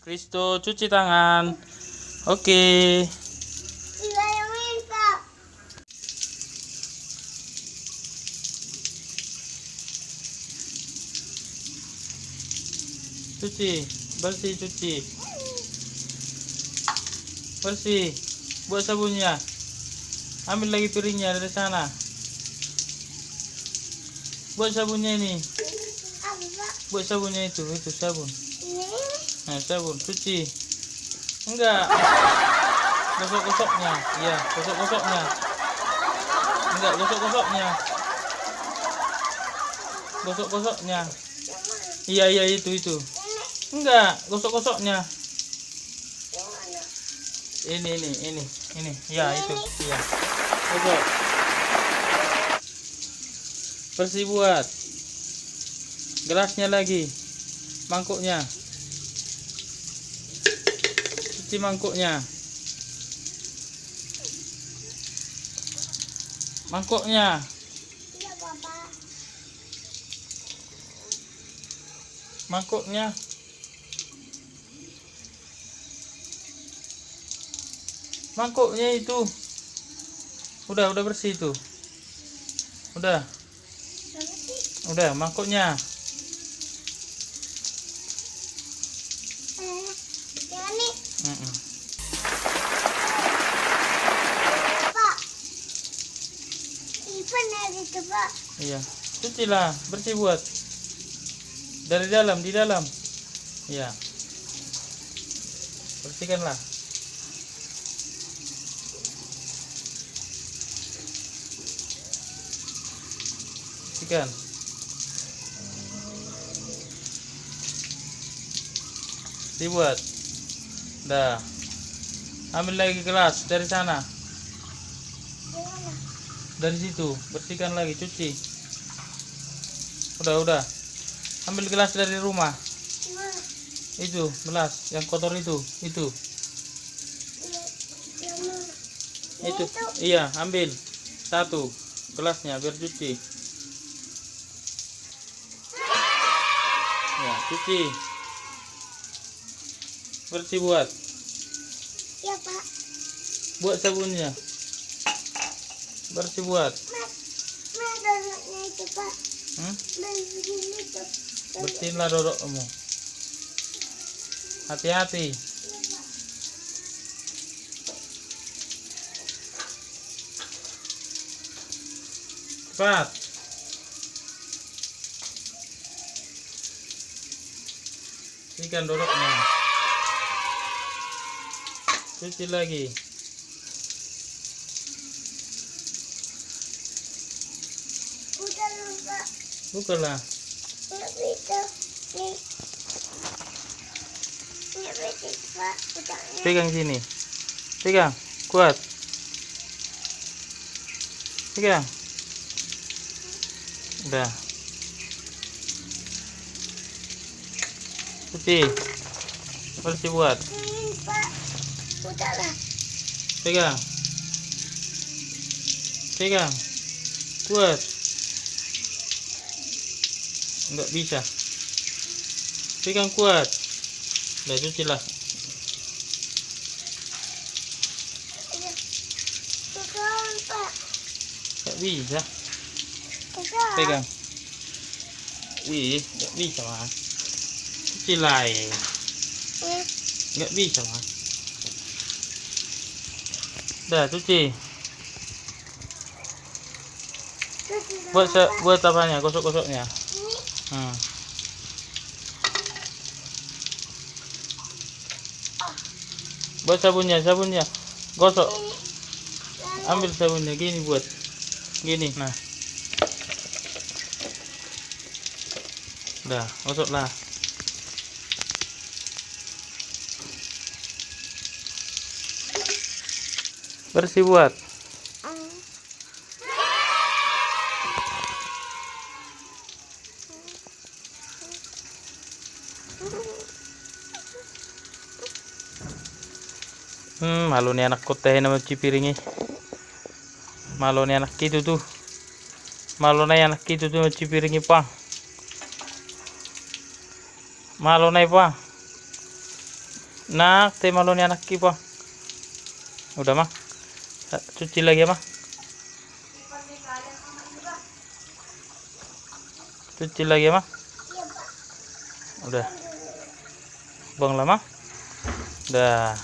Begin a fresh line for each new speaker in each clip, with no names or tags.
Kristo, cuci tangan. Oke. Cuci, bersih, cuci. Bersih. Buat sabunnya. Ambil lagi piringnya dari sana. Buat sabunnya ini. Buat sabunnya itu sabun. Nah, sabun, cuci. Enggak. Gosok-gosoknya. Iya, gosok-gosoknya. Enggak, gosok-gosoknya. Gosok-gosoknya. Iya, itu. Enggak, gosok-gosoknya. Ini. Ya, itu. Iya. Gosok. Bersih buat. Gelasnya lagi. Mangkuknya. Cuci mangkuknya. Mangkuknya.
Iya, Bapak.
Mangkuknya. Mangkuknya itu. Udah bersih itu. Udah, mangkuknya.
Ini. Pak. Ipan lagi tuh, Pak.
Iya, cucilah, bersih buat. Dari dalam, di dalam. Iya. Bersihkanlah. Bersihkan. Dibuat. Dah. Ambil lagi gelas dari sana. Dari situ, bersihkan lagi, cuci. Udah. Ambil gelas dari rumah. Itu, gelas yang kotor itu. Itu. Iya, ambil satu gelasnya biar cuci. Ya, cuci. Bersih buat.
Ya, Pak.
Buat sabunnya. Bersih buat.
Doroknya itu, Pak. Begini tuh.
Bersihinlah dorokmu. Hati-hati. Cepat. Ikan doroknya. Cuci lagi.
Udah lupa.
Bukalah.
Nggak bisa. Nih. Nggak bisa, Pak. Udahnya.
Pegang sini. Pegang. Kuat. Pegang. Udah. Cuci. Bersih buat.
Ini, Pak. Udahlah.
Pegang. Kuat. Enggak bisa. Pegang kuat. Udah, cucilah.
Pegang, Pak.
Enggak bisa.
Pegang.
Pegang. Enggak bisa, Mas. Cucilah. Enggak bisa, Mas. Udah, cuci. Buat apanya? Gosok-gosoknya.
Ini.
Buat sabunnya. Gosok.
Ini.
Ambil sabunnya gini buat. Gini. Nah. Udah, gosoklah. Bersih buat. Malu nih anak kote nama cipiringi. Malu nih anak itu tuh. Malu nih anak itu tuh cipiringi pang. Malu nih pang. Nak, teh malu nih anak ki buang. Udah mah. Cuci lagi mah. Cuci lagi mah.
Iya, Pak.
Udah. Buang lama. Udah.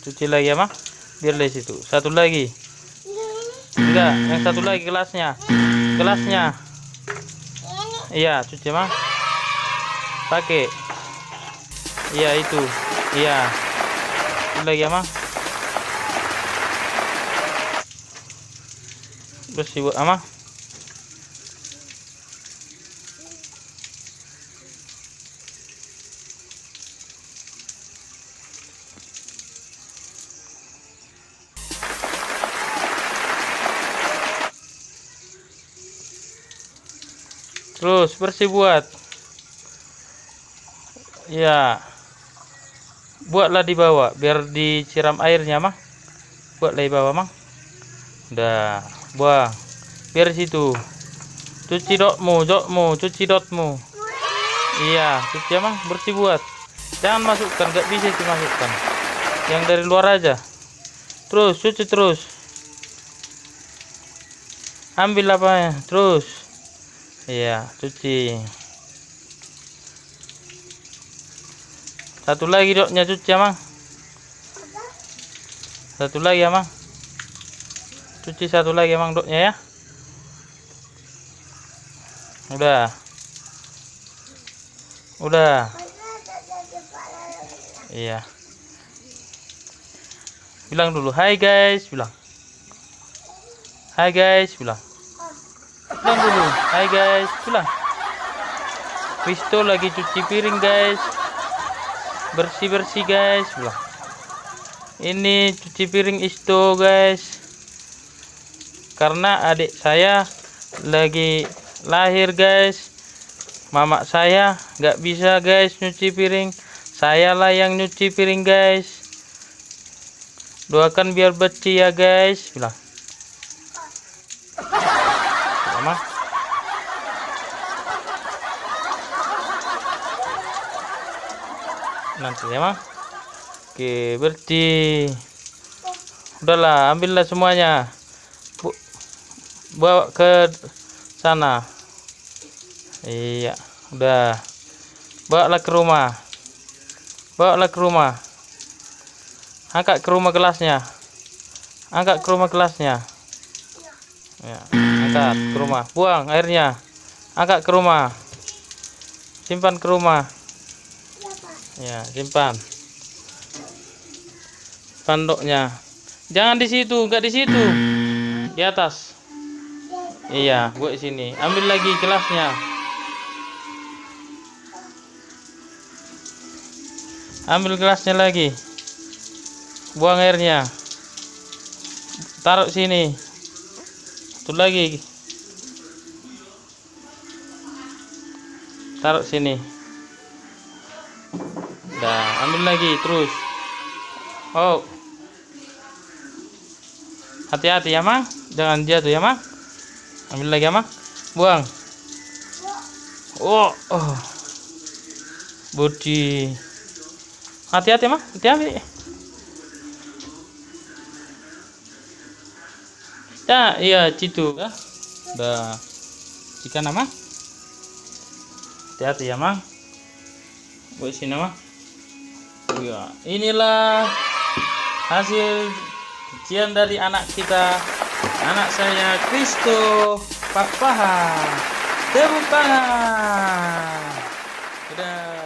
Cuci lagi ya mah. Biar di situ. Satu lagi. Enggak, yang satu lagi gelasnya. Gelasnya. Iya, cuci mah. Pakai. Iya itu. Iya. Cuci lagi ya mah. Bersih buat ama. Terus bersih buat. Ya. Buatlah di bawah biar disiram airnya mah. Buatlah di bawah mah. Udah, buang. Biar di situ. Cuci dotmu, cuci dotmu. Iya, cuci mah bersih buat. Jangan masukkan, nggak bisa dimasukkan. Yang dari luar aja. Terus cuci terus. Ambil apa? Terus. Iya, cuci. Satu lagi doknya cuci ya, Mang. Satu lagi ya, Mang. Cuci satu lagi, Mang, doknya ya. Udah. Udah. Iya. Bilang dulu, hai guys, bilang. Hai guys, bilang. Bilang dulu, hai guys, bilang. Kristo lagi cuci piring guys. Bersih-bersih guys, bilang. Ini cuci piring Isto guys. Karena adik saya lagi lahir guys. Mama saya nggak bisa guys nyuci piring. Saya lah yang nyuci piring guys. Doakan biar bersih ya guys, bilang. Mama. Nanti ya mah. Oke, bersih. Udahlah, ambillah semuanya. Bawa ke sana. Iya, udah. Bawalah ke rumah. Bawalah ke rumah. Angkat ke rumah gelasnya. Angkat ke rumah gelasnya. Ya, angkat ke rumah. Buang airnya. Angkat ke rumah. Simpan ke rumah. Ya, simpan. Pandoknya. Jangan di situ, enggak di situ. Di atas. Iya, buat sini. Ambil lagi gelasnya. Ambil gelasnya lagi. Buang airnya. Taruh sini. Satu lagi. Taruh sini. Udah, ambil lagi terus. Oh. Hati-hati ya, Mang. Jangan jatuh ya, Mang. Ambil lagi ya, Mang. Buang. Oh. Budi. Hati-hati, Mang. Hati-hati. Ya, iya, situ ya. Udah. Jika nama. Hati-hati ya, Mang. Buat sini, Mang. Ya, inilah hasil cucian dari anak kita. Anak saya Kristo. Papa. Tepuk tangan. Udah.